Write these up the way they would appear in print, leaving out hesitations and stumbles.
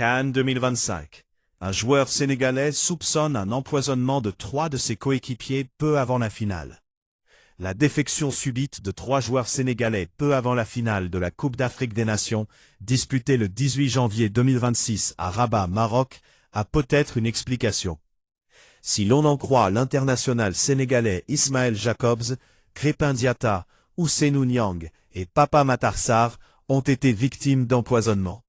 CAN 2025. Un joueur sénégalais soupçonne un empoisonnement de 3 de ses coéquipiers peu avant la finale. La défection subite de 3 joueurs sénégalais peu avant la finale de la Coupe d'Afrique des Nations, disputée le 18 janvier 2026 à Rabat, Maroc, a peut-être une explication. Si l'on en croit l'international sénégalais Ismaël Jacobs, Crépin Diatta, Ousseynou Niang et Papa Matar Sarr ont été victimes d'empoisonnement.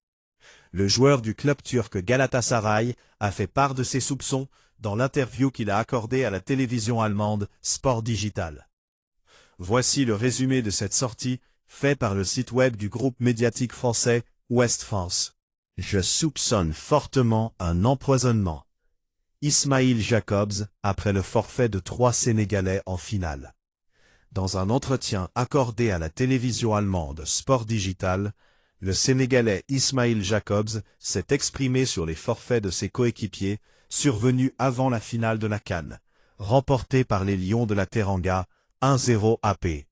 Le joueur du club turc Galatasaray a fait part de ses soupçons dans l'interview qu'il a accordée à la télévision allemande Sport Digital. Voici le résumé de cette sortie, fait par le site web du groupe médiatique français Ouest France. Je soupçonne fortement un empoisonnement. Ismaël Jacobs, après le forfait de 3 Sénégalais en finale. Dans un entretien accordé à la télévision allemande Sport Digital, le Sénégalais Ismaël Jacobs s'est exprimé sur les forfaits de ses coéquipiers, survenus avant la finale de la CAN, remportée par les Lions de la Teranga, 1-0 AP.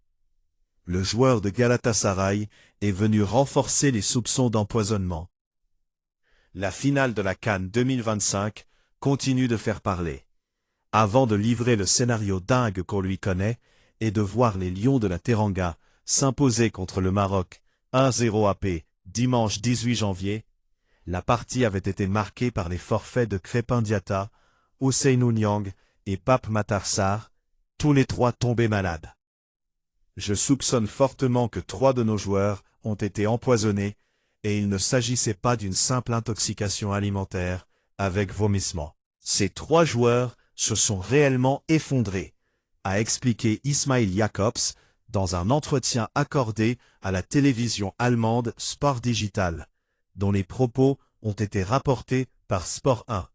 Le joueur de Galatasaray est venu renforcer les soupçons d'empoisonnement. La finale de la CAN 2025 continue de faire parler. Avant de livrer le scénario dingue qu'on lui connaît, et de voir les Lions de la Teranga s'imposer contre le Maroc, 1-0 AP, dimanche 18 janvier, la partie avait été marquée par les forfaits de Crépin Diatta, Ousseynou Niang et Pape Matar Sarr, tous les 3 tombés malades. Je soupçonne fortement que 3 de nos joueurs ont été empoisonnés, et il ne s'agissait pas d'une simple intoxication alimentaire, avec vomissement. Ces 3 joueurs se sont réellement effondrés, a expliqué Ismaël Jacobs dans un entretien accordé à la télévision allemande Sport Digital, dont les propos ont été rapportés par Sport 1.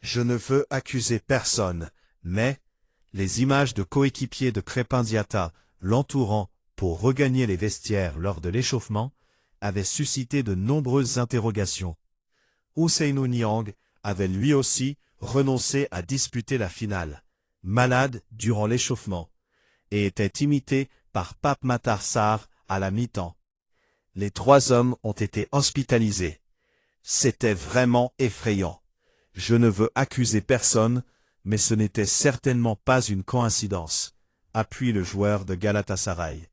Je ne veux accuser personne, mais les images de coéquipiers de Crépin Diatta l'entourant pour regagner les vestiaires lors de l'échauffement avaient suscité de nombreuses interrogations. Ousseynou Niang avait lui aussi renoncé à disputer la finale, malade durant l'échauffement, et était imité par Pape Matar Sarr à la mi-temps. Les 3 hommes ont été hospitalisés. C'était vraiment effrayant. Je ne veux accuser personne, mais ce n'était certainement pas une coïncidence, appuie le joueur de Galatasaray.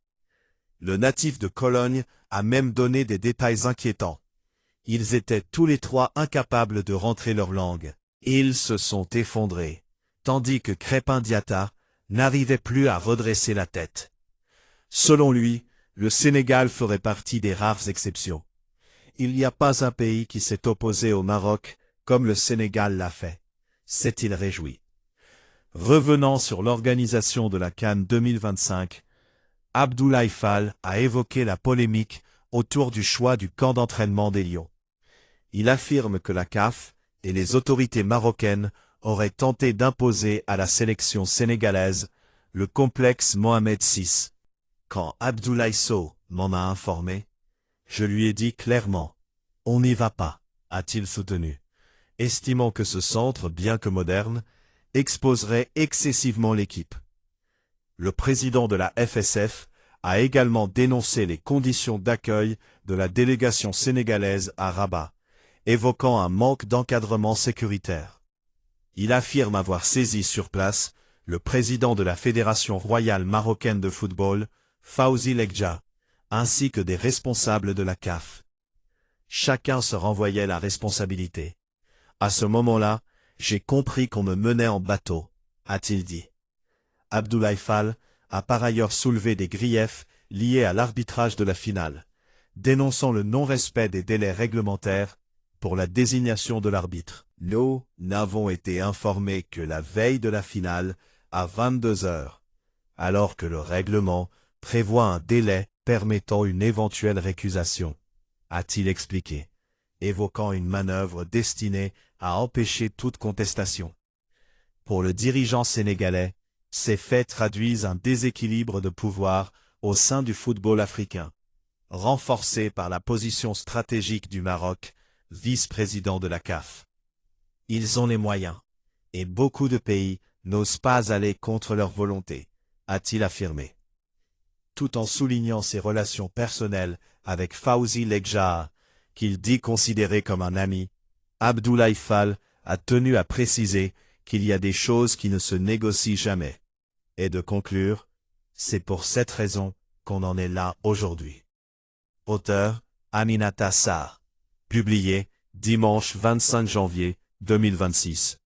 Le natif de Cologne a même donné des détails inquiétants. Ils étaient tous les 3 incapables de rentrer leur langue. Ils se sont effondrés, tandis que Crépin Diatta n'arrivait plus à redresser la tête. Selon lui, le Sénégal ferait partie des rares exceptions. Il n'y a pas un pays qui s'est opposé au Maroc comme le Sénégal l'a fait, s'est-il réjoui. Revenant sur l'organisation de la CAN 2025, Abdoulaye Fall a évoqué la polémique autour du choix du camp d'entraînement des Lions. Il affirme que la CAF et les autorités marocaines auraient tenté d'imposer à la sélection sénégalaise le complexe Mohamed VI. Quand Abdoulaye Sow m'en a informé, je lui ai dit clairement « On n'y va pas », a-t-il soutenu, estimant que ce centre, bien que moderne, exposerait excessivement l'équipe. Le président de la FSF a également dénoncé les conditions d'accueil de la délégation sénégalaise à Rabat, évoquant un manque d'encadrement sécuritaire. Il affirme avoir saisi sur place le président de la Fédération royale marocaine de football, Fawzi Lekja, ainsi que des responsables de la CAF. Chacun se renvoyait la responsabilité. À ce moment-là, j'ai compris qu'on me menait en bateau, a-t-il dit. Abdoulaye Fall a par ailleurs soulevé des griefs liés à l'arbitrage de la finale, dénonçant le non-respect des délais réglementaires pour la désignation de l'arbitre. Nous n'avons été informés que la veille de la finale à 22 heures, alors que le règlement prévoit un délai permettant une éventuelle récusation, a-t-il expliqué, évoquant une manœuvre destinée à empêcher toute contestation. Pour le dirigeant sénégalais, ces faits traduisent un déséquilibre de pouvoir au sein du football africain, renforcé par la position stratégique du Maroc, vice-président de la CAF. Ils ont les moyens, et beaucoup de pays n'osent pas aller contre leur volonté, a-t-il affirmé. Tout en soulignant ses relations personnelles avec Fawzi Lekja, qu'il dit considérer comme un ami, Abdoulaye Fall a tenu à préciser qu'il y a des choses qui ne se négocient jamais. Et de conclure, c'est pour cette raison qu'on en est là aujourd'hui. Auteur, Aminata Sarr. Publié, dimanche 25 janvier 2026.